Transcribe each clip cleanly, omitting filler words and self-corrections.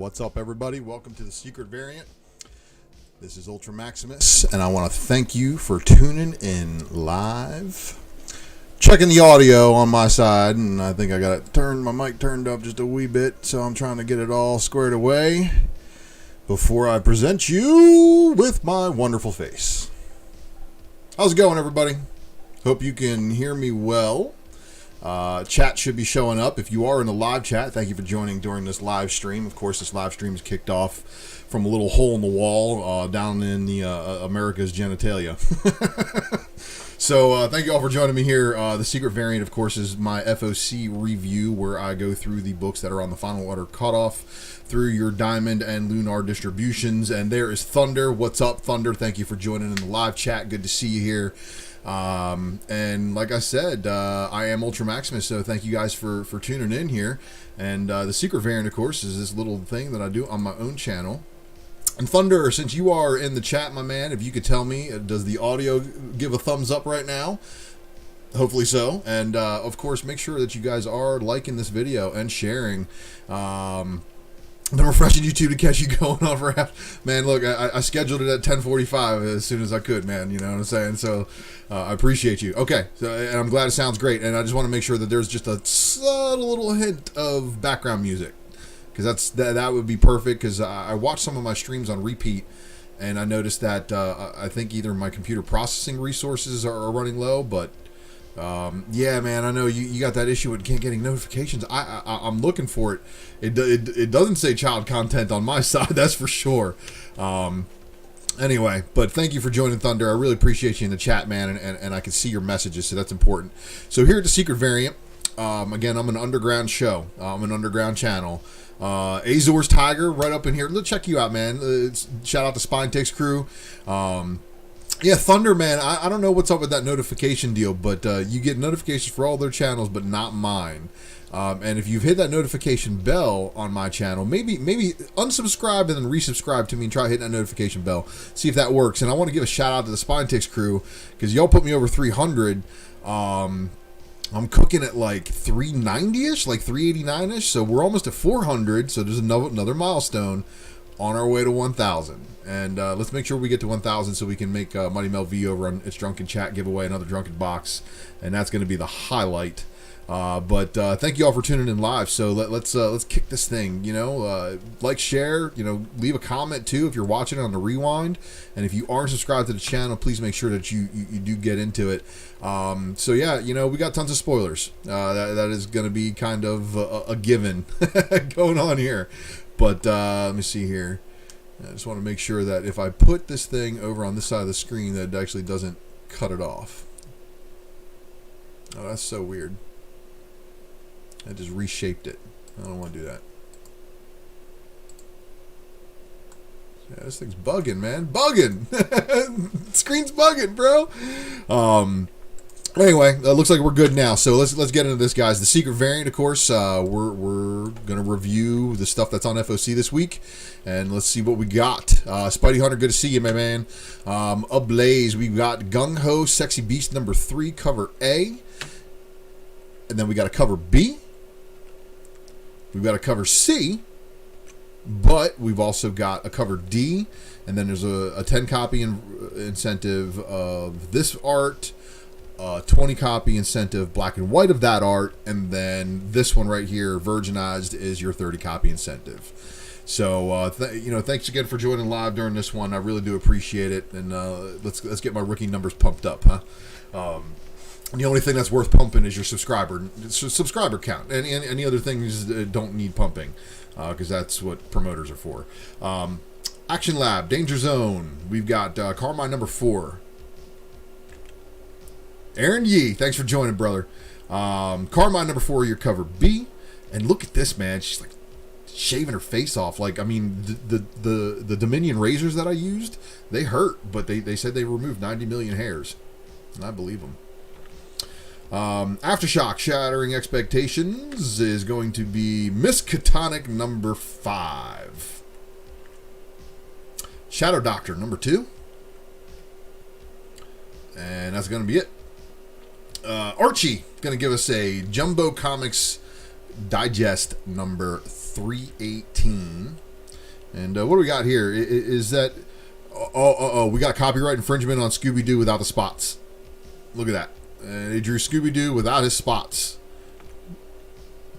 What's up, everybody? Welcome to the Secret Variant. This is Ultra Maximus, and I want to thank you for tuning in live. Checking the audio on my side, and I think I got it turned. My mic turned up just a wee bit, so I'm trying to get it all squared away before I present you with my wonderful face. How's it going, everybody? Hope you can hear me well. Chat should be showing up. If you are in the live chat, thank you for joining during this live stream. Of course, this live stream is kicked off from a little hole in the wall down in the America's genitalia. So thank you all for joining me here. The Secret Variant, of course, is my FOC review where I go through the books that are on the Final Order cutoff through your Diamond and Lunar distributions. And there is Thunder. What's up, Thunder? Thank you for joining in the live chat. Good to see you here. And like I said, I am Ultra Maximus, so thank you guys for tuning in here. And the Secret Variant, of course, is this little thing that I do on my own channel. And Thunder, since you are in the chat, my man, if you could tell me, does the audio give a thumbs up right now? Hopefully so. And of course, make sure that you guys are liking this video and sharing. Been refreshing YouTube to catch you going on for half. Man, look, I scheduled it at 10:45 as soon as I could, man. You know what I'm saying? So I appreciate you. Okay, so, and I'm glad it sounds great. And I just want to make sure that there's just a subtle little hint of background music, because that would be perfect. Because I watched some of my streams on repeat, and I noticed that I think either my computer processing resources are running low, but yeah, man, I know you got that issue with can't getting notifications. I'm looking for it. It doesn't say child content on my side, that's for sure. Anyway, but thank you for joining, Thunder. I really appreciate you in the chat, man, and I can see your messages, so that's important. So here at the Secret Variant, again, I'm an underground show. I'm an underground channel. Azor's Tiger right up in here. Let's check you out, man. Shout out to Spine Takes Crew. Yeah, Thunder, man, I don't know what's up with that notification deal, but you get notifications for all their channels, but not mine. And if you've hit that notification bell on my channel, maybe unsubscribe and then resubscribe to me and try hitting that notification bell. See if that works. And I want to give a shout out to the Spine Takes crew, because y'all put me over 300. I'm cooking at like 390-ish, like 389-ish, so we're almost at 400, so there's another milestone on our way to 1,000. And let's make sure we get to 1,000 so we can make Mighty Mel V over on It's Drunken Chat give away another Drunken Box, and that's going to be the highlight. But thank you all for tuning in live. So let's kick this thing. You know, like, share. You know, leave a comment too if you're watching it on the rewind. And if you aren't subscribed to the channel, please make sure that you do get into it. So yeah, you know, we got tons of spoilers. That is going to be kind of a given going on here. But let me see here. I just want to make sure that if I put this thing over on this side of the screen, that it actually doesn't cut it off. Oh, that's so weird. I just reshaped it. I don't want to do that. Yeah, this thing's bugging, man. Bugging! Screen's bugging, bro! Anyway, looks like we're good now. So let's get into this, guys. The Secret Variant, of course, we're gonna review the stuff that's on FOC this week, and let's see what we got. Spidey Hunter, good to see you, my man. Ablaze, we've got Gung Ho Sexy Beast number 3, cover A, and then we got a cover B. We've got a cover C, but we've also got a cover D, and then there's a 10 copy incentive of this art. 20 copy incentive black and white of that art, and then this one right here, virginized, is your 30 copy incentive. So you know, thanks again for joining live during this one. I really do appreciate it, and let's get my rookie numbers pumped up, huh? The only thing that's worth pumping is your subscriber count, and any other things don't need pumping, because that's what promoters are for. Action Lab, Danger Zone, we've got Carmine number 4. Aaron Yee, thanks for joining, brother. Carmine number 4, your cover B. And look at this, man. She's like shaving her face off. Like, I mean, the Dominion razors that I used, they hurt, but they said they removed 90 million hairs. And I believe them. Aftershock, Shattering Expectations, is going to be Miskatonic number 5. Shadow Doctor number 2. And that's going to be it. Archie going to give us a Jumbo Comics Digest number 318. And what do we got here? Is that... we got copyright infringement on Scooby-Doo without the spots. Look at that. They drew Scooby-Doo without his spots.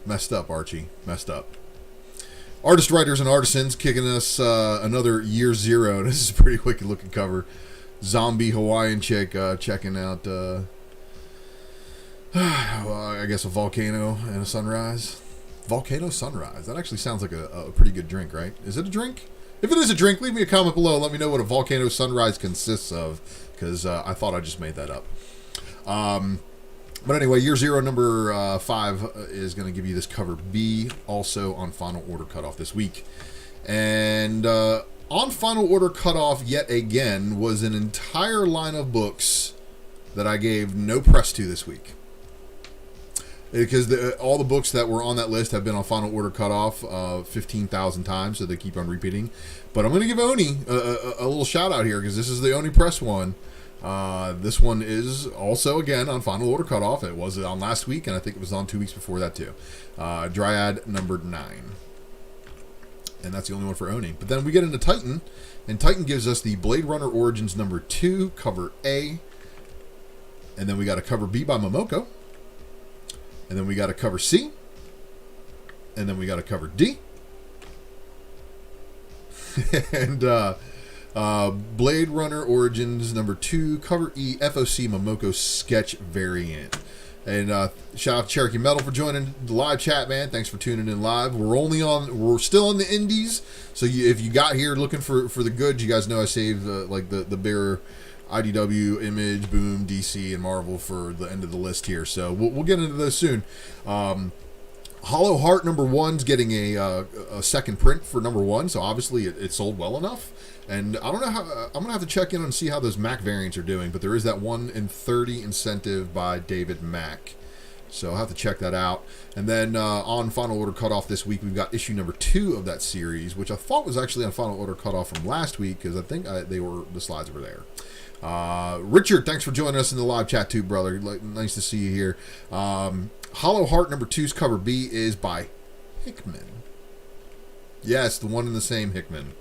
Messed up, Archie. Messed up. Artist, writers, and artisans kicking us another Year Zero. This is a pretty wicked looking cover. Zombie Hawaiian chick checking out, I guess, a volcano and a sunrise. Volcano sunrise. That actually sounds like a pretty good drink, right? Is it a drink? If it is a drink, leave me a comment below. Let me know what a volcano sunrise consists of, because I thought I just made that up. But anyway, Year Zero number 5 is going to give you this cover B, also on Final Order Cutoff this week. And on Final Order Cutoff yet again was an entire line of books that I gave no press to this week. Because all the books that were on that list have been on Final Order Cutoff 15,000 times, so they keep on repeating. But I'm going to give Oni a little shout out here, because this is the Oni Press one. This one is also, again, on Final Order Cutoff. It was on last week, and I think it was on 2 weeks before that, too. Dryad number 9. And that's the only one for Oni. But then we get into Titan, and Titan gives us the Blade Runner Origins number 2, cover A. And then we got a cover B by Momoko. And then we got a cover C. And then we got a cover D. And Blade Runner Origins number 2, cover E, FOC Momoko sketch variant. And shout out to Cherokee Metal for joining the live chat, man. Thanks for tuning in live. We're still in the indies, so if you got here looking for the goods, you guys know I saved like the bigger IDW, Image, Boom, DC, and Marvel for the end of the list here. So we'll get into those soon. Hollow Heart number 1's getting a second print for number 1, so obviously it sold well enough. And I don't know how, I'm going to have to check in and see how those Mac variants are doing, but there is that 1 in 30 incentive by David Mack. So I'll have to check that out. And then on Final Order Cutoff this week, we've got issue number 2 of that series, which I thought was actually on Final Order Cutoff from last week, because I think the slides were there. Richard, thanks for joining us in the live chat too, brother. Nice to see you here. Hollow Heart number 2's cover B is by Hickman. Yes, the one and the same Hickman.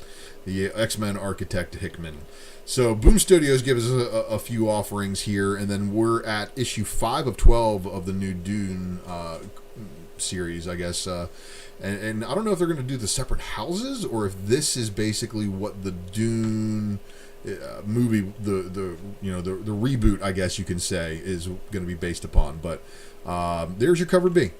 The X-Men architect Hickman. So Boom Studios gives us a few offerings here, and then we're at issue 5 of 12 of the new Dune series, I guess. And I don't know if they're going to do the separate houses, or if this is basically what the Dune movie, the reboot, I guess you can say, is going to be based upon. But there's your cover B.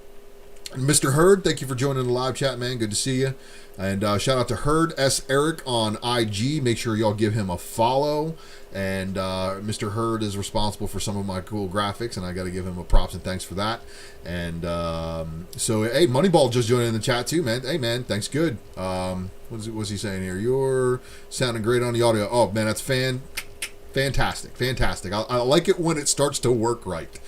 Mr. Hurd, thank you for joining the live chat, man. Good to see you. And shout out to Hurd S. Eric on IG. Make sure y'all give him a follow. And Mr. Hurd is responsible for some of my cool graphics, and I got to give him a props and thanks for that. And so, hey, Moneyball just joined in the chat too, man. Hey, man, thanks. Good. What's he saying here? You're sounding great on the audio. Oh, man, that's fantastic. I like it when it starts to work right.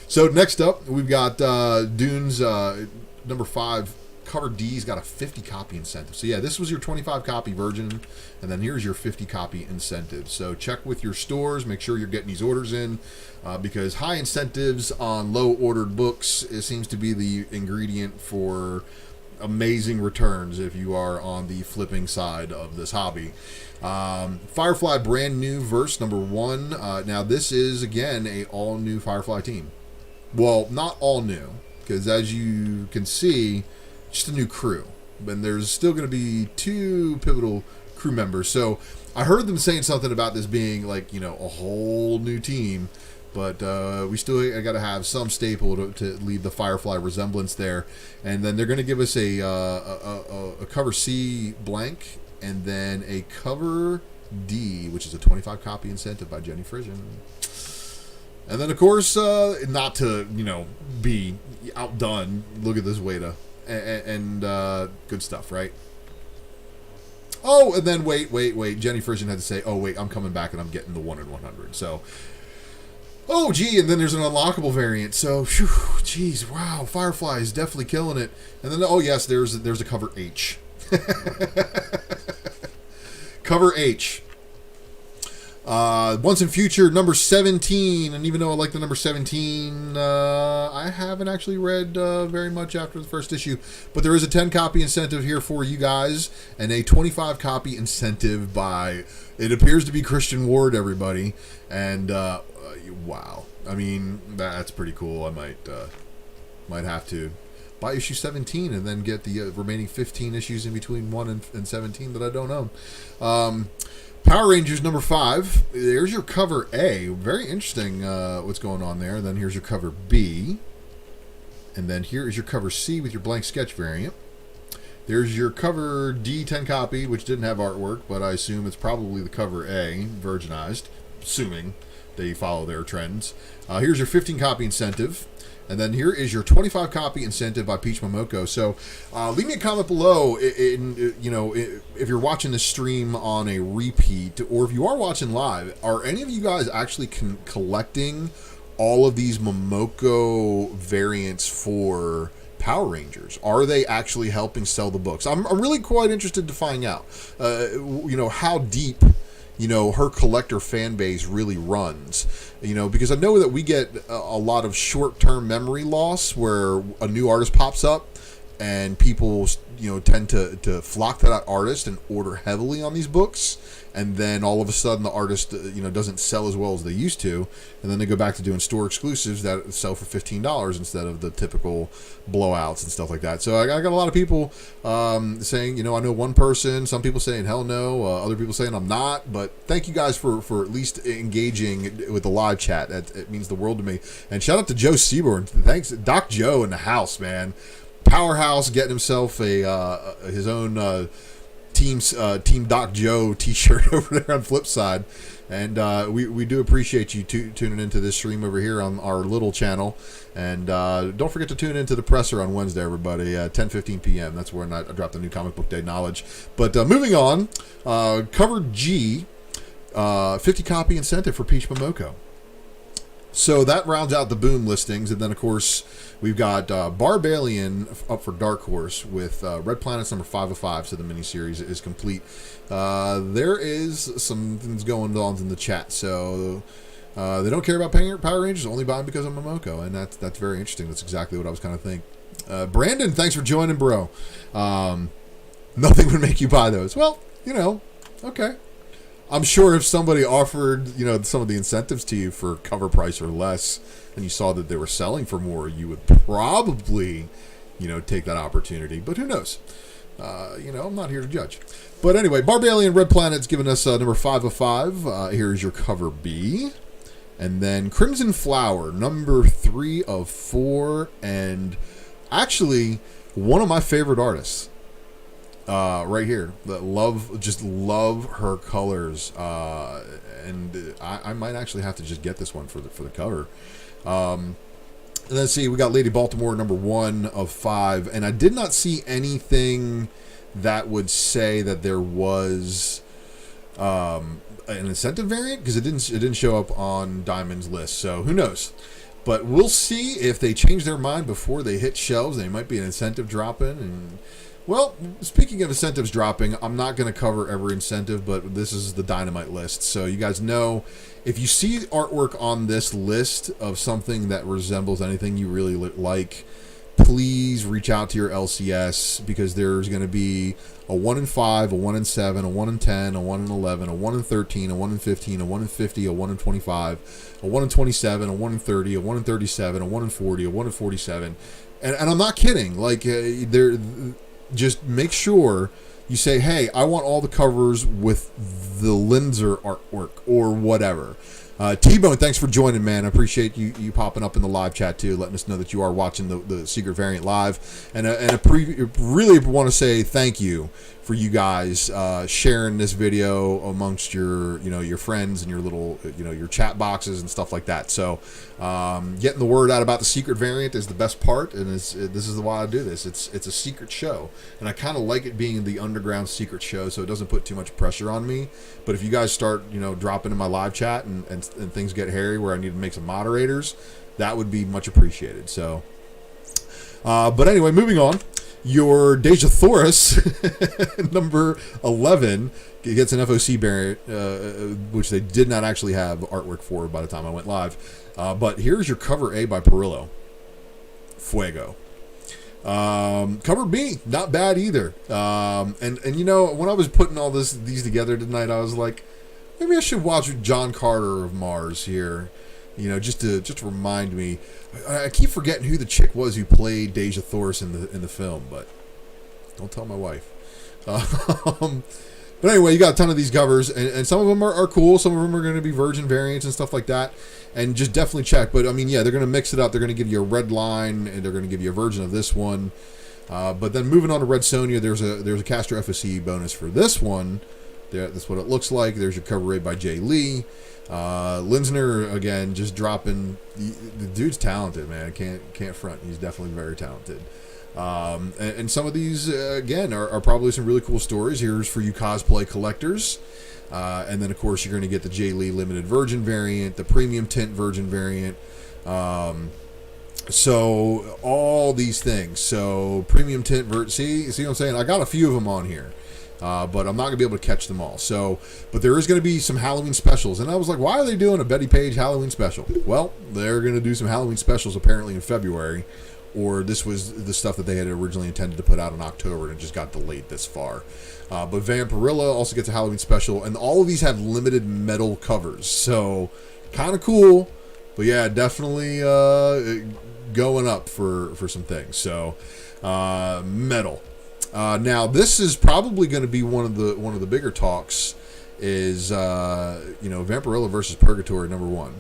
So next up, we've got Dune's number 5, cover D's got a 50 copy incentive. So yeah, this was your 25 copy version, and then here's your 50 copy incentive. So check with your stores, make sure you're getting these orders in, because high incentives on low ordered books, it seems to be the ingredient for amazing returns if you are on the flipping side of this hobby. Firefly brand new verse number 1. Now this is again a all new Firefly team. Well, not all new, because as you can see, just a new crew. And there's still going to be 2 pivotal crew members. So I heard them saying something about this being like, a whole new team. But we still got to have some staple to leave the Firefly resemblance there. And then they're going to give us a cover C blank, and then a cover D, which is a 25 copy incentive by Jenny Frisian. And then, of course, not to, be outdone, look at this Weta. And good stuff, right? Oh, and then wait. Jenny Frisian had to say, oh, wait, I'm coming back and I'm getting the 1 in 100. So, oh, gee, and then there's an unlockable variant. So, geez, wow, Firefly is definitely killing it. And then, oh, yes, there's a cover H. Cover H. Once in Future, number 17. And even though I like the number 17, I haven't actually read very much after the first issue. But there is a 10-copy incentive here for you guys, and a 25-copy incentive by, it appears to be Christian Ward, everybody. And, wow. I mean, that's pretty cool. I might have to buy issue 17 and then get the remaining 15 issues in between 1 and 17 that I don't own. Power Rangers number 5. There's your cover A. Very interesting what's going on there. Then here's your cover B. And then here is your cover C with your blank sketch variant. There's your cover D 10 copy, which didn't have artwork, but I assume it's probably the cover A, virginized, assuming they follow their trends. Here's your 15 copy incentive. And then here is your 25 copy incentive by Peach Momoko. So leave me a comment below, if you're watching this stream on a repeat, or if you are watching live, are any of you guys actually collecting all of these Momoko variants for Power Rangers? Are they actually helping sell the books? I'm really quite interested to find out, how deep her collector fan base really runs, because I know that we get a lot of short-term memory loss where a new artist pops up and people, tend to flock to that artist and order heavily on these books. And then all of a sudden the artist, doesn't sell as well as they used to. And then they go back to doing store exclusives that sell for $15 instead of the typical blowouts and stuff like that. So I got a lot of people saying, I know one person, some people saying hell no, other people saying I'm not. But thank you guys for at least engaging with the live chat. It means the world to me. And shout out to Joe Seaborn. Thanks, Doc Joe in the house, man. Powerhouse getting himself his own Team Doc Joe t-shirt over there on Flipside. And we do appreciate you tuning into this stream over here on our little channel. And don't forget to tune into the presser on Wednesday, everybody, at 10:15 p.m. That's when I drop the new Comic Book Day knowledge. But moving on, cover G, 50 copy incentive for Peach Momoko. So that rounds out the Boom listings. And then, of course, we've got Barbalian up for Dark Horse with Red Planet's number 505, so the miniseries is complete. There is some things going on in the chat. So they don't care about Power Rangers, only buy them because of Momoko. And that's very interesting. That's exactly what I was kind of thinking. Brandon, thanks for joining, bro. Nothing would make you buy those. Well, okay. I'm sure if somebody offered, some of the incentives to you for cover price or less, and you saw that they were selling for more, you would probably, take that opportunity. But who knows? I'm not here to judge. But anyway, Barbalian Red Planet's given us number 505. Here's your cover B. And then Crimson Flower, number 3 of 4. And actually, one of my favorite artists. Right here, love her colors, and I might actually have to just get this one for the cover. And let's see, we got Lady Baltimore number 1 of 5, and I did not see anything that would say that there was an incentive variant, because it didn't show up on Diamond's list. So who knows? But we'll see if they change their mind before they hit shelves. They might be an incentive drop-in. And well, speaking of incentives dropping, I'm not going to cover every incentive, but this is the Dynamite list. So you guys know, if you see artwork on this list of something that resembles anything you really like, please reach out to your LCS, because there's going to be a 1 in 5, a 1 in 7, a 1 in 10, a 1 in 11, a 1 in 13, a 1 in 15, a 1 in 50, a 1 in 25, a 1 in 27, a 1 in 30, a 1 in 37, a 1 in 40, a 1 in 47. And I'm not kidding. Just make sure you say, hey, I want all the covers with the Linzer artwork or whatever. T-Bone, thanks for joining, man. I appreciate you popping up in the live chat, too, letting us know that you are watching the Secret Variant live. And really want to say thank you for you guys sharing this video amongst your friends and your little, your chat boxes and stuff like that. So getting the word out about the Secret Variant is the best part, and this is why I do this. It's a secret show, and I kind of like it being the underground secret show, so it doesn't put too much pressure on me. But if you guys start, dropping in my live chat and things get hairy where I need to make some moderators, that would be much appreciated. So, but anyway, moving on. Your Deja Thoris, number 11, gets an FOC variant, which they did not actually have artwork for by the time I went live. But here's your cover A by Perillo. Fuego. Cover B, not bad either. And you know, when I was putting all these together tonight, I was like, maybe I should watch John Carter of Mars here. You know, just to remind me. I keep forgetting who the chick was who played Deja Thoris in the film, but don't tell my wife. But anyway, you got a ton of these covers, and some of them are cool. Some of them are going to be Virgin variants and stuff like that. And just definitely check. But I mean, yeah, they're going to mix it up. They're going to give you a red line, and they're going to give you a version of this one. But then moving on to Red Sonja, there's a Castor FOC bonus for this one. That's what it looks like. There's your cover A by Jay Lee. Linsner, again, just dropping. The dude's talented, man. Can't front. He's definitely very talented. And some of these, again, are probably some really cool stories. Here's for you cosplay collectors. And then, of course, you're going to get the Jay Lee limited Virgin variant, the premium tint Virgin variant. So all these things. So premium tint, see what I'm saying? I got a few of them on here. But I'm not going to be able to catch them all. So, but there is going to be some Halloween specials. And I was like, why are they doing a Betty Page Halloween special? Well, they're going to do some Halloween specials apparently in February. Or this was the stuff that they had originally intended to put out in October and it just got delayed this far. But Vampirilla also gets a Halloween special. And all of these have limited metal covers. So, kind of cool. But yeah, definitely going up for some things. So, metal. Now this is probably going to be one of the bigger talks is Vampirilla versus Purgatory #1.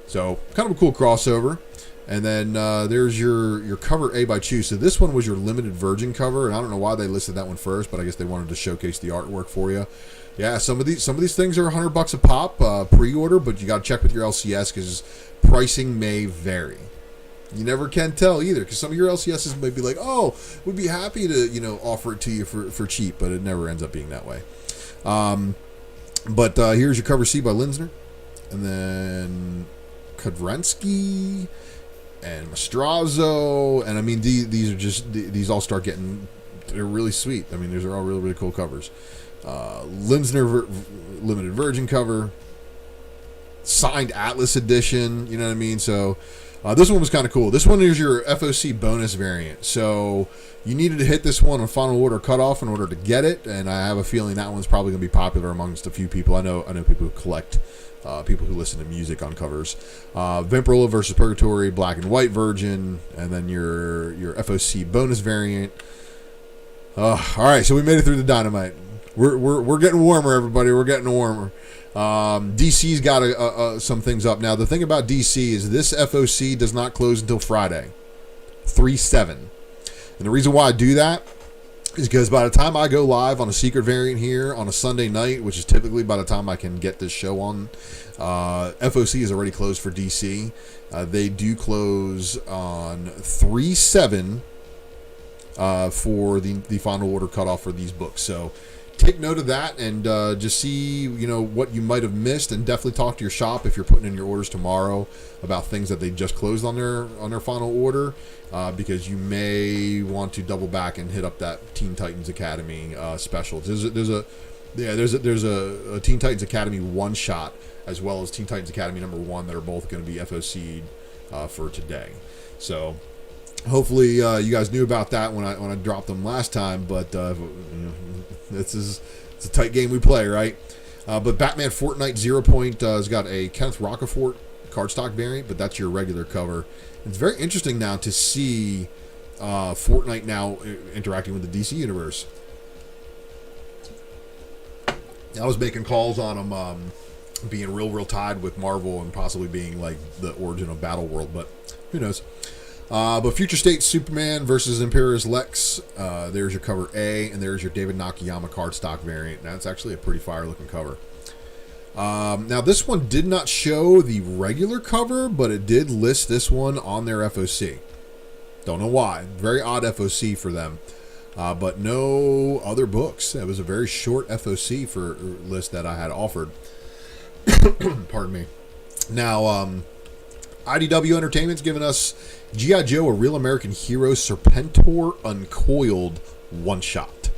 So kind of a cool crossover. And then there's your cover A by Chew. So this one was your limited Virgin cover, and I don't know why they listed that one first, but I guess they wanted to showcase the artwork for you. Yeah, some of these things are $100 a pop pre-order, but you got to check with your LCS because pricing may vary. You never can tell either, because some of your LCSs may be like, oh, we'd be happy to offer it to you for cheap, but it never ends up being that way. But here's your cover C by Linsner, and then Kodrensky and Mastrazo, and I mean these all start getting, they're really sweet. I mean, these are all really, really cool covers. Linsner limited Virgin cover, signed Atlas edition, you know what I mean? So this one was kind of cool. This one is your FOC bonus variant. So you needed to hit this one on final order cutoff in order to get it, and I have a feeling that one's probably going to be popular amongst a few people. I know people who collect, people who listen to music on covers. Vampirilla versus Purgatory, black and white Virgin, and then your FOC bonus variant. All right, so we made it through the Dynamite. We're getting warmer, everybody. We're getting warmer. DC's got some things up now. The thing about DC is this FOC does not close until Friday, 3/7. And the reason why I do that is because by the time I go live on a secret variant here on a Sunday night, which is typically by the time I can get this show on, FOC is already closed for DC. They do close on 3/7 for the final order cutoff for these books. So take note of that and just see what you might have missed, and definitely talk to your shop if you're putting in your orders tomorrow about things that they just closed on their final order, because you may want to double back and hit up that Teen Titans Academy special. There's a Teen Titans Academy one shot as well as Teen Titans Academy #1 that are both going to be FOC'd for today. So hopefully you guys knew about that when I dropped them last time, but it's a tight game we play, right? But Batman Fortnite 0 Point has got a Kenneth Rocafort cardstock variant, but that's your regular cover. It's very interesting now to see Fortnite now interacting with the DC universe. I was making calls on them being real tied with Marvel and possibly being like the origin of Battle World, but who knows? But Future State Superman versus Imperious Lex, there's your cover A, and there's your David Nakayama cardstock variant. Now, it's actually a pretty fire-looking cover. Now, this one did not show the regular cover, but it did list this one on their FOC. Don't know why. Very odd FOC for them. But no other books. It was a very short FOC for list that I had offered. Pardon me. Now, IDW Entertainment's giving us G.I. Joe, A Real American Hero, Serpentor Uncoiled one-shot.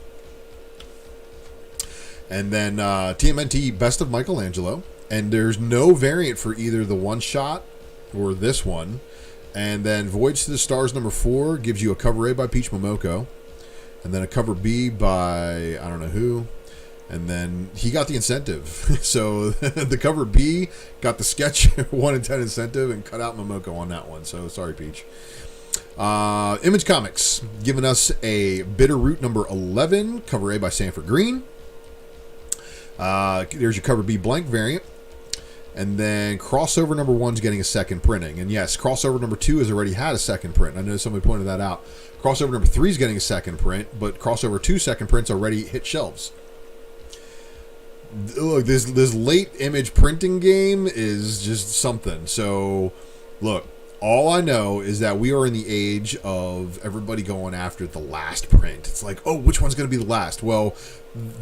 And then TMNT Best of Michelangelo. And there's no variant for either the one-shot or this one. And then Voyage to the Stars number 4 gives you a cover A by Peach Momoko. And then a cover B by I don't know who. And then he got the incentive. So the cover B got the sketch 1 in 10 incentive and cut out Momoko on that one. So sorry, Peach. Image Comics giving us a Bitterroot number 11, cover A by Sanford Green. There's your cover B blank variant. And then crossover number 1 is getting a second printing. And yes, crossover number 2 has already had a second print. I know somebody pointed that out. Crossover number 3 is getting a second print, but crossover 2 second prints already hit shelves. Look, this late image printing game is just something. So, look, all I know is that we are in the age of everybody going after the last print. It's like, oh, which one's going to be the last? Well,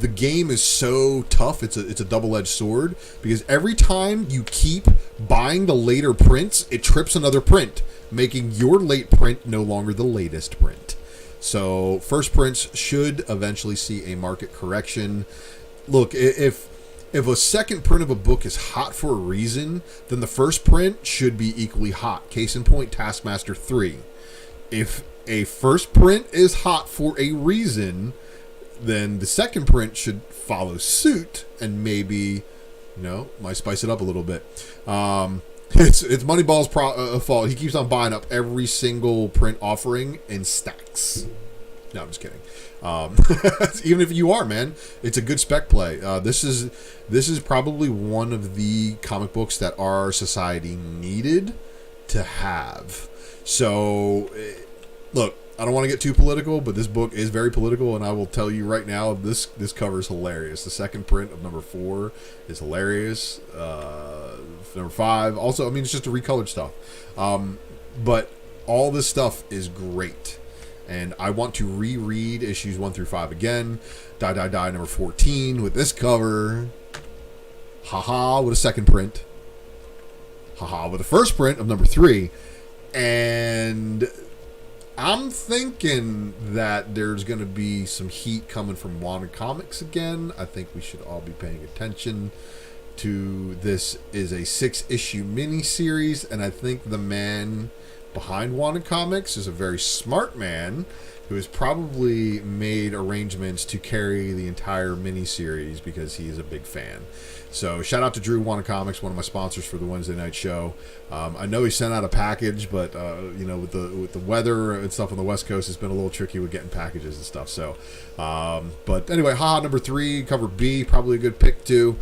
the game is so tough. It's a double-edged sword because every time you keep buying the later prints, it trips another print, making your late print no longer the latest print. So, first prints should eventually see a market correction. Look, if a second print of a book is hot for a reason, then the first print should be equally hot. Case in point, Taskmaster 3. If a first print is hot for a reason, then the second print should follow suit and maybe, might spice it up a little bit. It's Moneyball's fault. He keeps on buying up every single print offering in stacks. No, I'm just kidding. Even if you are, man, it's a good spec play. This is probably one of the comic books that our society needed to have. So, look, I don't want to get too political, but this book is very political, and I will tell you right now, this cover is hilarious. The second print of number 4 is hilarious. Number 5, also, it's just a recolored stuff. But all this stuff is great. And I want to reread issues 1 through 5 again. Die, Die, Die, number 14 with this cover. Haha, with a second print. Haha, with the first print of number 3. And I'm thinking that there's going to be some heat coming from Wanda Comics again. I think we should all be paying attention to this. Is a 6-issue miniseries, and I think the man behind Wanda Comics is a very smart man who has probably made arrangements to carry the entire miniseries because he is a big fan. So shout out to Drew, Wanda Comics, one of my sponsors for the Wednesday night show. I know he sent out a package, but with the weather and stuff on the West Coast, it's been a little tricky with getting packages and stuff. So, but anyway, Haha number 3, cover B, probably a good pick too.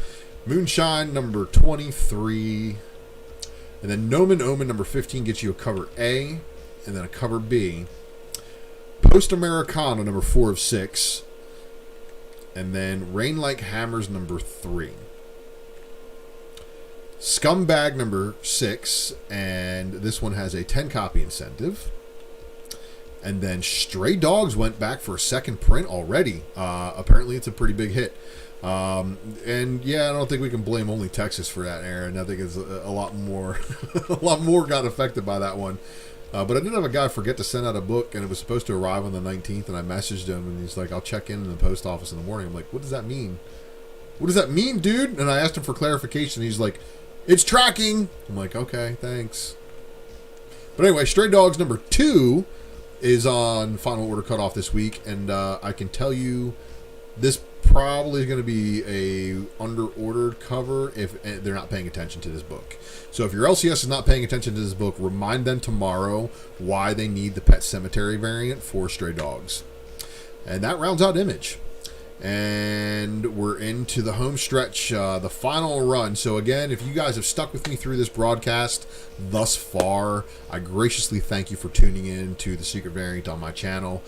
Moonshine number 23. And then Nomen Omen number 15 gets you a cover A, and then a cover B. Post Americana number 4 of 6. And then Rain Like Hammers number 3. Scumbag number 6, and this one has a 10 copy incentive. And then Stray Dogs went back for a second print already. Apparently it's a pretty big hit. And yeah, I don't think we can blame only Texas for that, Aaron. I think it's a lot more, a lot more got affected by that one. But I did have a guy forget to send out a book, and it was supposed to arrive on the 19th, and I messaged him, and he's like, I'll check in the post office in the morning. I'm like, what does that mean? What does that mean, dude? And I asked him for clarification. He's like, it's tracking. I'm like, okay, thanks. But anyway, Stray Dogs number 2 is on final order cutoff this week, and I can tell you this probably is going to be a under-ordered cover if they're not paying attention to this book. So if your LCS is not paying attention to this book, remind them tomorrow why they need the Pet Cemetery variant for Stray Dogs. And that rounds out Image. And we're into the home stretch, the final run. So again, if you guys have stuck with me through this broadcast thus far, I graciously thank you for tuning in to the Secret Variant on my channel.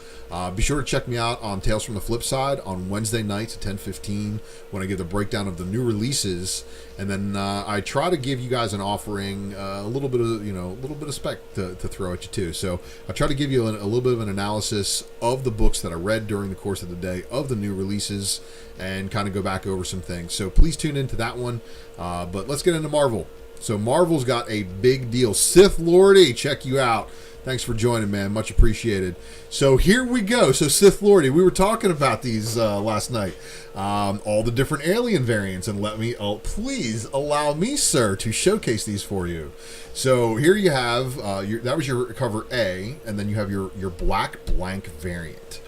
Be sure to check me out on Tales from the Flip Side on Wednesday nights at 10:15 when I give the breakdown of the new releases, and then I try to give you guys an offering, a little bit of spec to throw at you too. So I try to give you a little bit of an analysis of the books that I read during the course of the day of the new releases, and kind of go back over some things. So please tune into that one. But let's get into Marvel. So Marvel's got a big deal. Sith Lordy, check you out. Thanks for joining, man. Much appreciated. So here we go. So Sith Lordy, we were talking about these last night. All the different alien variants, and please allow me, sir, to showcase these for you. So here you have, that was your cover A, and then you have your black blank variant.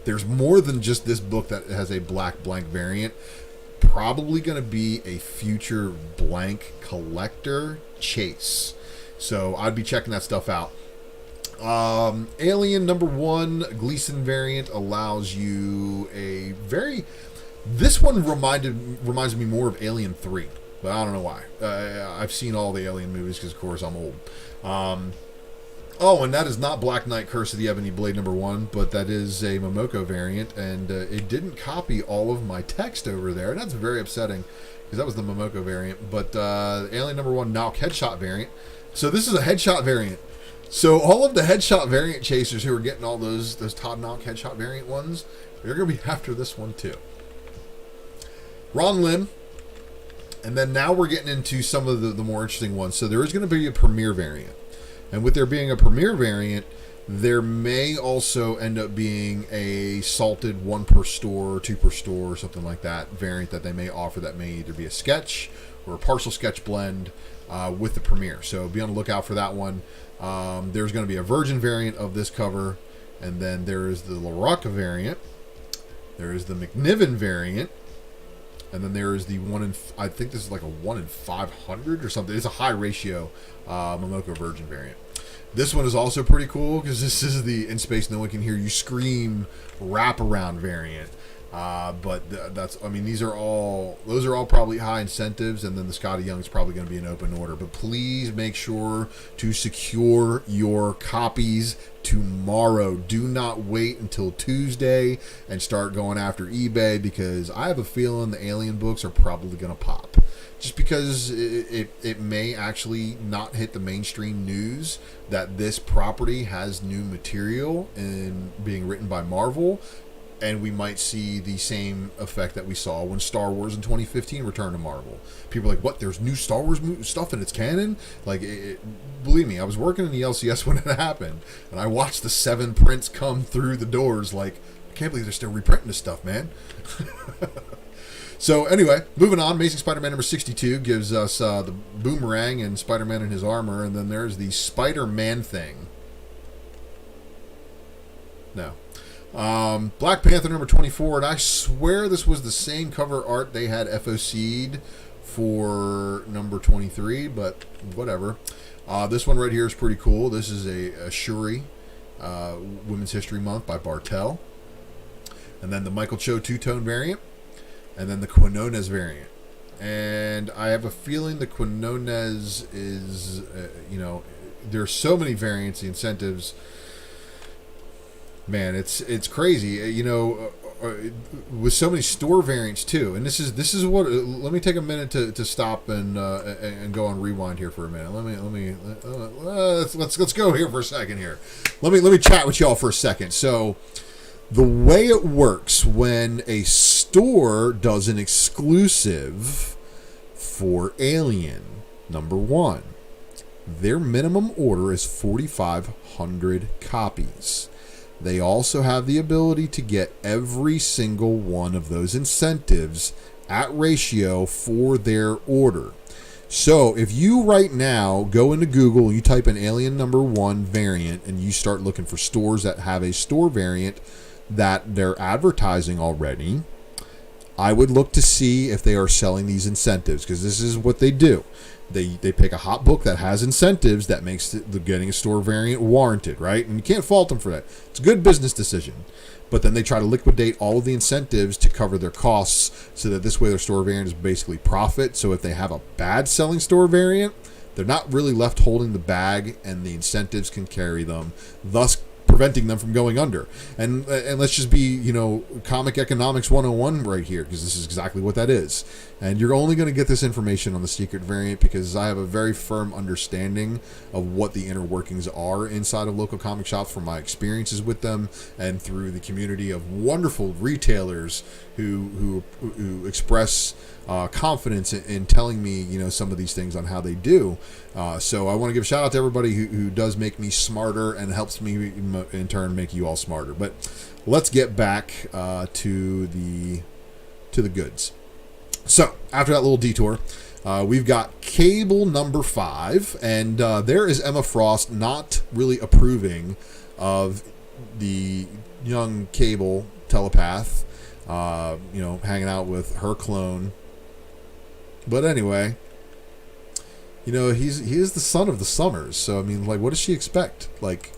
There's more than just this book that has a black blank variant. Probably going to be a future blank collector chase. So I'd be checking that stuff out. Alien #1 Gleason variant allows you a very... This one reminds me more of Alien 3, but I don't know why. I've seen all the Alien movies because, of course, I'm old. And that is not Black Knight Curse of the Ebony Blade #1, but that is a Momoko variant, and it didn't copy all of my text over there. That's very upsetting because that was the Momoko variant. But Alien #1 Nauk Headshot variant. So this is a Headshot variant. So all of the Headshot variant chasers who are getting all those Todd Nauk Headshot variant ones, they're going to be after this one too. Ron Lim. And then now we're getting into some of the more interesting ones. So there is going to be a Premier variant. And with there being a Premier variant, there may also end up being a salted 1 per store, 2 per store, or something like that variant that they may offer that may either be a sketch or a partial sketch blend with the Premier. So be on the lookout for that one. There's going to be a Virgin variant of this cover, and then there is the LaRocca variant. There is the McNiven variant, and then there is the I think this is like a 1 in 500 or something. It's a high ratio Momoko Virgin variant. This one is also pretty cool because this is the In Space No One Can Hear You Scream wraparound variant. Those are all probably high incentives, and then the Scotty Young is probably going to be an open order. But please make sure to secure your copies tomorrow. Do not wait until Tuesday and start going after eBay, because I have a feeling the Alien books are probably going to pop. Just because it may actually not hit the mainstream news that this property has new material and being written by Marvel. And we might see the same effect that we saw when Star Wars in 2015 returned to Marvel. People are like, what, there's new Star Wars stuff in its canon? Believe me, I was working in the LCS when it happened, and I watched the 7 prints come through the doors like, I can't believe they're still reprinting this stuff, man. So anyway, moving on, Amazing Spider-Man #62 gives us the Boomerang and Spider-Man in his armor, and then there's the Spider-Man thing. No. Black Panther #24, and I swear this was the same cover art they had FOC'd for #23, but whatever. This one right here is pretty cool. This is a Shuri Women's History Month by Bartel. And then the Michael Cho two-tone variant. And then the Quinones variant. And I have a feeling the Quinones is, there's so many variants, the incentives. Man, it's crazy, with so many store variants too. And this is what. Let me take a minute to stop and go on rewind here for a minute. Let's go here for a second here. Let me chat with y'all for a second. So, the way it works when a store does an exclusive for Alien #1, their minimum order is 4,500 copies. They also have the ability to get every single one of those incentives at ratio for their order. So if you right now go into Google and you type in Alien #1 variant and you start looking for stores that have a store variant that they're advertising already, I would look to see if they are selling these incentives, because this is what they do. They pick a hot book that has incentives that makes the getting a store variant warranted, right? And you can't fault them for that. It's a good business decision. But then they try to liquidate all of the incentives to cover their costs, so that this way their store variant is basically profit. So if they have a bad selling store variant, they're not really left holding the bag, and the incentives can carry them, thus preventing them from going under. And let's just be, comic economics 101 right here, because this is exactly what that is. And you're only going to get this information on the secret variant because I have a very firm understanding of what the inner workings are inside of local comic shops from my experiences with them and through the community of wonderful retailers who express confidence in telling me, some of these things on how they do. So I want to give a shout out to everybody who does make me smarter and helps me in turn make you all smarter. But let's get back to the goods. So after that little detour, we've got Cable number 5, and there is Emma Frost not really approving of the young Cable telepath, hanging out with her clone. But anyway, he is the son of the Summers, so I mean, like, what does she expect? Like,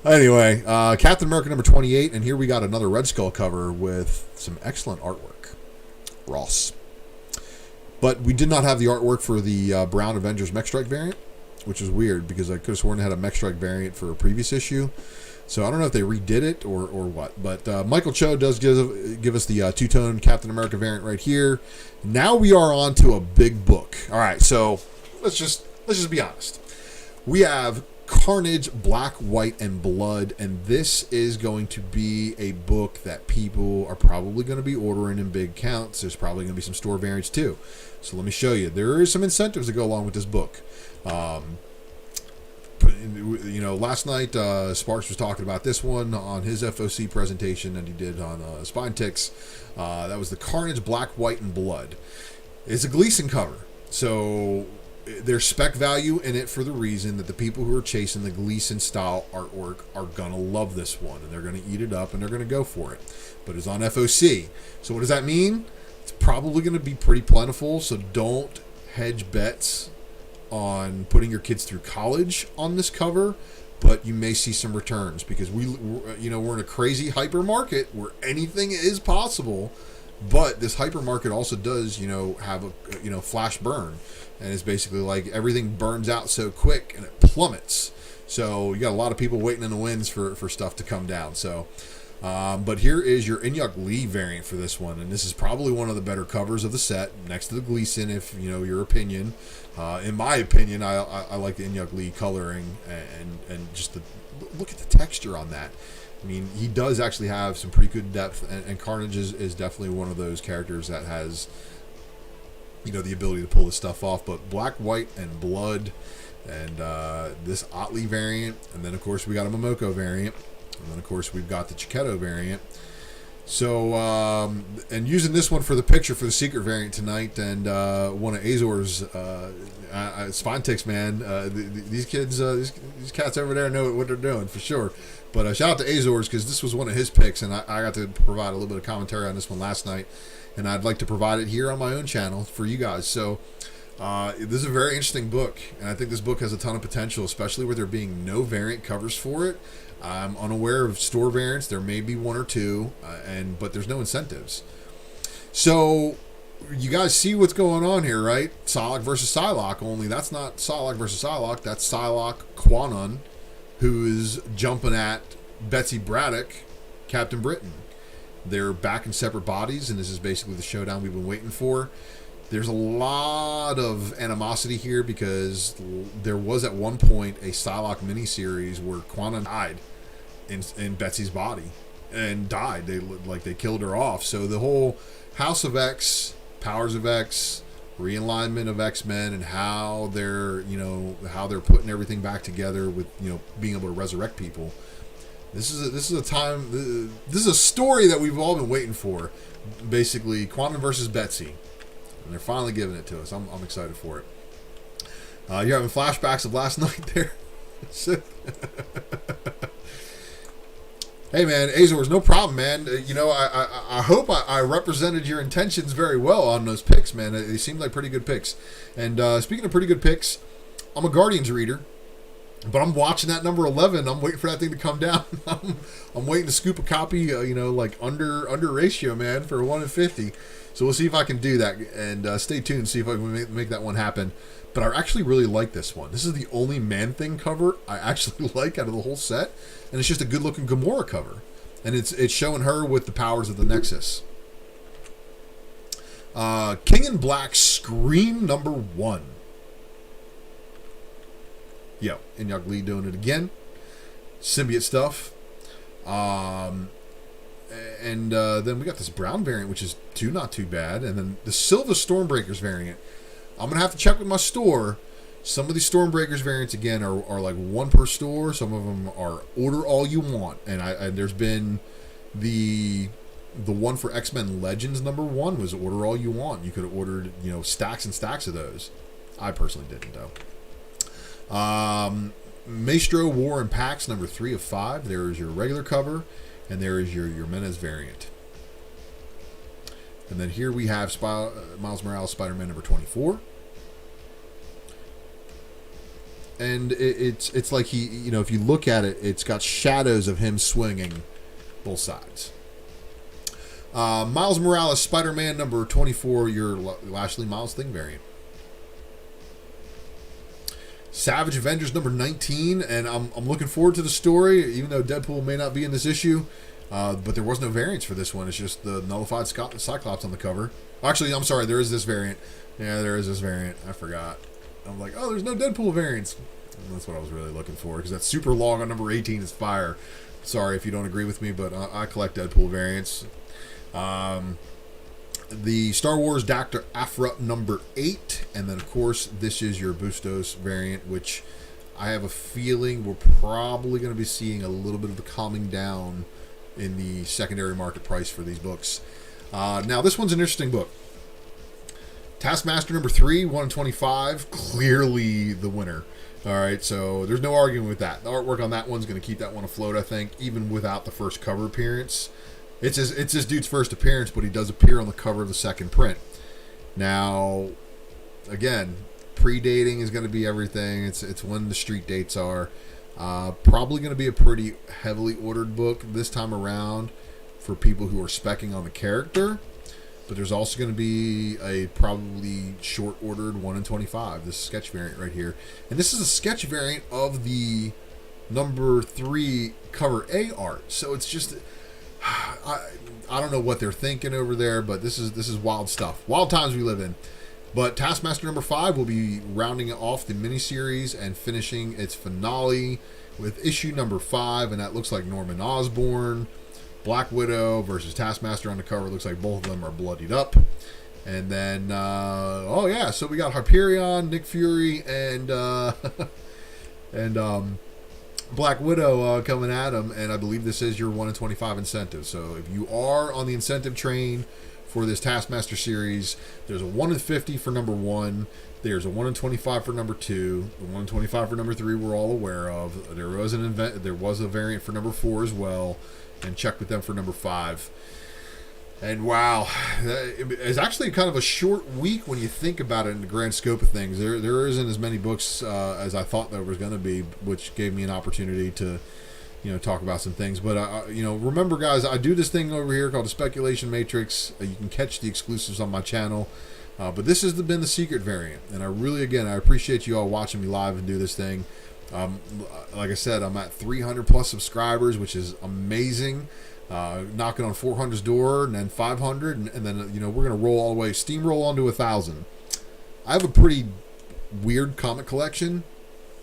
anyway, Captain America number 28, and here we got another Red Skull cover with some excellent artwork. Ross. But we did not have the artwork for the Brown Avengers Mech Strike variant, which is weird because I could have sworn they had a Mech Strike variant for a previous issue. So I don't know if they redid it or what. But Michael Cho does give us the two-tone Captain America variant right here. Now we are on to a big book. All right, so let's just be honest. We have Carnage, Black, White, and Blood, and this is going to be a book that people are probably going to be ordering in big counts. There's probably going to be some store variants too. So let me show you. There is some incentives that go along with this book. Last night Sparks was talking about this one on his FOC presentation that he did on Spine Ticks. That was the Carnage, Black, White, and Blood. It's a Gleason cover, so there's spec value in it for the reason that the people who are chasing the Gleason style artwork are gonna love this one, and they're gonna eat it up and they're gonna go for it. But it's on FOC, so what does that mean? It's probably gonna be pretty plentiful, so don't hedge bets on putting your kids through college on this cover, but you may see some returns because we're in a crazy hyper market where anything is possible. But this hyper market also does, have a, flash burn, and it's basically like everything burns out so quick and it plummets. So you got a lot of people waiting in the winds for stuff to come down. So, but here is your Inyuk Lee variant for this one, and this is probably one of the better covers of the set, next to the Gleason, if your opinion. In my opinion, I like the Inyuk Lee coloring and just look at the texture on that. I mean, he does actually have some pretty good depth, and Carnage is definitely one of those characters that has, the ability to pull this stuff off. But Black, White, and Blood, and this Otley variant, and then of course we got a Momoko variant, and then of course we've got the Chiquetto variant. So, and using this one for the picture for the secret variant tonight, and one of Azor's Spine Ticks, man. These kids, these cats over there know what they're doing for sure. But shout out to Azor's because this was one of his picks, and I got to provide a little bit of commentary on this one last night, and I'd like to provide it here on my own channel for you guys. So, this is a very interesting book, and I think this book has a ton of potential, especially with there being no variant covers for it. I'm unaware of store variants. There may be one or two, but there's no incentives. So you guys see what's going on here, right? Psylocke versus Psylocke, only that's not Psylocke versus Psylocke. That's Psylocke Quanon, who is jumping at Betsy Braddock, Captain Britain. They're back in separate bodies, and this is basically the showdown we've been waiting for. There's a lot of animosity here because there was at one point a Psylocke miniseries where Quanon died in Betsy's body and died. They killed her off. So the whole House of X, Powers of X, realignment of X-Men, and how they're putting everything back together with being able to resurrect people. This is a story that we've all been waiting for. Basically, Quanon versus Betsy. And they're finally giving it to us. I'm excited for it. You're having flashbacks of last night there. Hey man, Azores, no problem, man. I hope I represented your intentions very well on those picks, man. They seemed like pretty good picks. And speaking of pretty good picks, I'm a Guardians reader, but I'm watching that number 11. I'm waiting for that thing to come down. I'm waiting to scoop a copy, like under ratio, man, for 1 in 50. So we'll see if I can do that, and stay tuned, see if I can make that one happen. But I actually really like this one. This is the only Man-Thing cover I actually like out of the whole set, and it's just a good-looking Gamora cover, and it's showing her with the powers of the Nexus. King in Black Scream #1. Yo, Inyang Lee doing it again. Symbiote stuff. And then we got this brown variant, which is not too bad. And then the Silva Stormbreakers variant. I'm going to have to check with my store. Some of these Stormbreakers variants, again, are like one per store. Some of them are order all you want. And there's been the one for X-Men Legends #1 was order all you want. You could have ordered, stacks and stacks of those. I personally didn't, though. Maestro War and Pax #3 of 5. There is your regular cover, and there is your Menez variant. And then here we have Miles Morales Spider-Man #24. And it's like he, if you look at it, it's got shadows of him swinging both sides. Miles Morales Spider-Man #24, your Lashley Miles Thing variant. Savage Avengers #19, and I'm looking forward to the story, even though Deadpool may not be in this issue. But there was no variants for this one. It's just the nullified Cyclops on the cover. Actually, I'm sorry, there is this variant. Yeah, there is this variant. I forgot. I'm like, oh, there's no Deadpool variants. And that's what I was really looking for, because that super long on #18 is fire. Sorry if you don't agree with me, but I collect Deadpool variants. The Star Wars Dr. Aphra #8, and then of course this is your Bustos variant, which I have a feeling we're probably going to be seeing a little bit of a calming down in the secondary market price for these books. Now this one's an interesting book. Taskmaster #3, 1/25, clearly the winner. All right, so there's no arguing with that. The artwork on that one's going to keep that one afloat, I think, even without the first cover appearance. It's this dude's first appearance, but he does appear on the cover of the second print. Now, again, pre-dating is going to be everything. It's when the street dates are. Probably going to be a pretty heavily ordered book this time around for people who are speccing on the character. But there's also going to be a probably short-ordered 1/25. This sketch variant right here. And this is a sketch variant of the #3 cover A art. So it's just... I don't know what they're thinking over there, but this is wild stuff. Wild times we live in. But Taskmaster #5 will be rounding off the miniseries and finishing its finale with issue #5, and that looks like Norman Osborn, Black Widow versus Taskmaster on the cover. Looks like both of them are bloodied up. And then, so we got Hyperion, Nick Fury, and Black Widow coming at him, and I believe this is your 1/25 incentive. So if you are on the incentive train for this Taskmaster series, there's a 1/50 for #1, there's a 1/25 for #2, the 1/25 for #3 we're all aware of. There was a variant for #4 as well, and check with them for #5. And wow, it's actually kind of a short week when you think about it in the grand scope of things. There isn't as many books as I thought there was going to be, which gave me an opportunity to, talk about some things. But remember, guys, I do this thing over here called the Speculation Matrix. You can catch the exclusives on my channel. But this has been the secret variant, and I appreciate you all watching me live and do this thing. Like I said, I'm at 300 plus subscribers, which is amazing. Knocking on 400's door, and then 500, and then we're gonna roll all the way, steamroll onto 1,000. I have a pretty weird comic collection,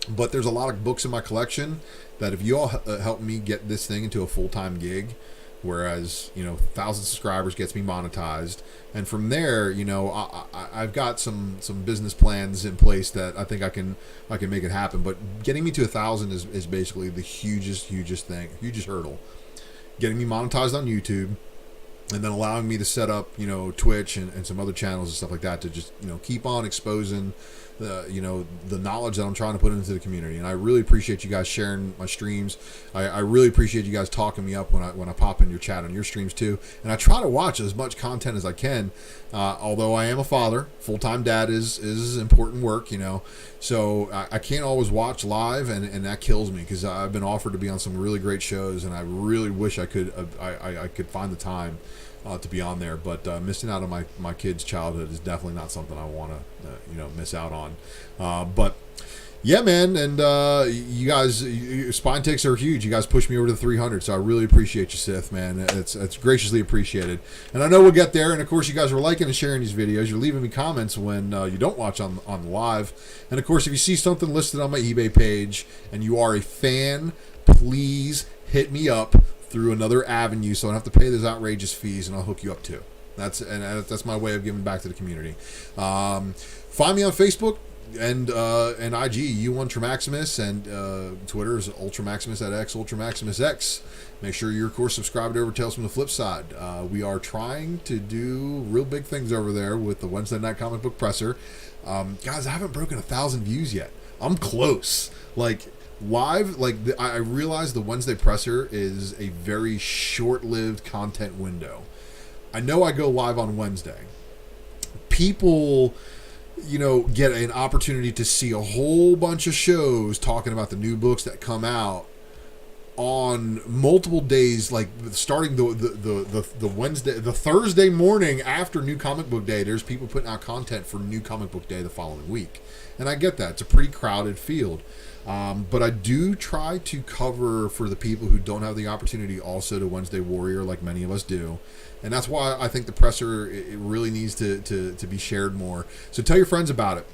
but there's a lot of books in my collection that if you all help me get this thing into a full-time gig, whereas 1,000 subscribers gets me monetized, and from there I've got some business plans in place that I think I can make it happen. But getting me to 1,000 is basically the hugest hurdle. Getting me monetized on YouTube, and then allowing me to set up, Twitch and some other channels and stuff like that to just, keep on exposing the knowledge that I'm trying to put into the community. And I really appreciate you guys sharing my streams. I really appreciate you guys talking me up when I pop in your chat on your streams too. And I try to watch as much content as I can. Although I am a father, full-time dad is important work, So I can't always watch live, and that kills me, because I've been offered to be on some really great shows, and I really wish I could find the time to be on there. But missing out on my kids' childhood is definitely not something I want to miss out on. But yeah, man, and you guys, spine takes are huge. You guys pushed me over to the 300, so I really appreciate you, Sith, man. It's graciously appreciated. And I know we'll get there. And of course, you guys are liking and sharing these videos. You're leaving me comments when you don't watch on the live. And of course, if you see something listed on my eBay page and you are a fan, please hit me up through another avenue, so I don't have to pay those outrageous fees, and I'll hook you up too. That's my way of giving back to the community. Find me on Facebook and IG, U1 Tramaximus, and Twitter is Ultramaximus at X, UltraMaximusX. Make sure you're, of course, subscribed over Tales from the Flip Side. We are trying to do real big things over there with the Wednesday Night Comic Book Presser. Guys, I haven't broken 1,000 views yet. I'm close. Like, live, I realize the Wednesday Presser is a very short-lived content window. I know I go live on Wednesday. People, get an opportunity to see a whole bunch of shows talking about the new books that come out on multiple days, like starting the Wednesday, the Thursday morning after New Comic Book Day. There's people putting out content for New Comic Book Day the following week, and I get that. It's a pretty crowded field. But I do try to cover for the people who don't have the opportunity also to Wednesday Warrior, like many of us do. And that's why I think the presser, it really needs to be shared more. So tell your friends about it.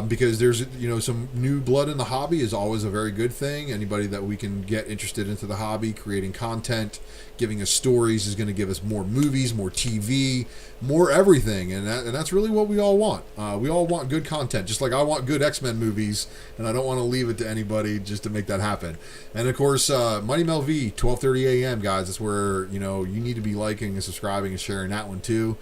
Because there's, some new blood in the hobby is always a very good thing. Anybody that we can get interested into the hobby, creating content, giving us stories is going to give us more movies, more TV, more everything. And that's really what we all want. We all want good content, just like I want good X-Men movies, and I don't want to leave it to anybody just to make that happen. And of course, Mighty Mel V, 12:30 a.m., guys. That's where, you need to be liking and subscribing and sharing that one too,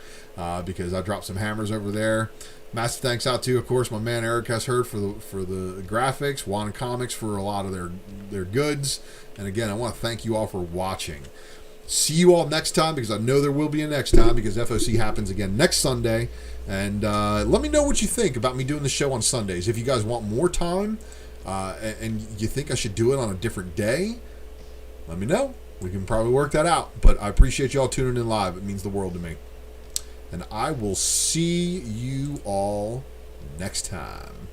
because I dropped some hammers over there. Massive thanks out to, of course, my man Eric has heard for the graphics, Wanda Comics for a lot of their goods. And again, I want to thank you all for watching. See you all next time, because I know there will be a next time, because FOC happens again next Sunday. And let me know what you think about me doing the show on Sundays. If you guys want more time and you think I should do it on a different day, let me know. We can probably work that out. But I appreciate you all tuning in live. It means the world to me. And I will see you all next time.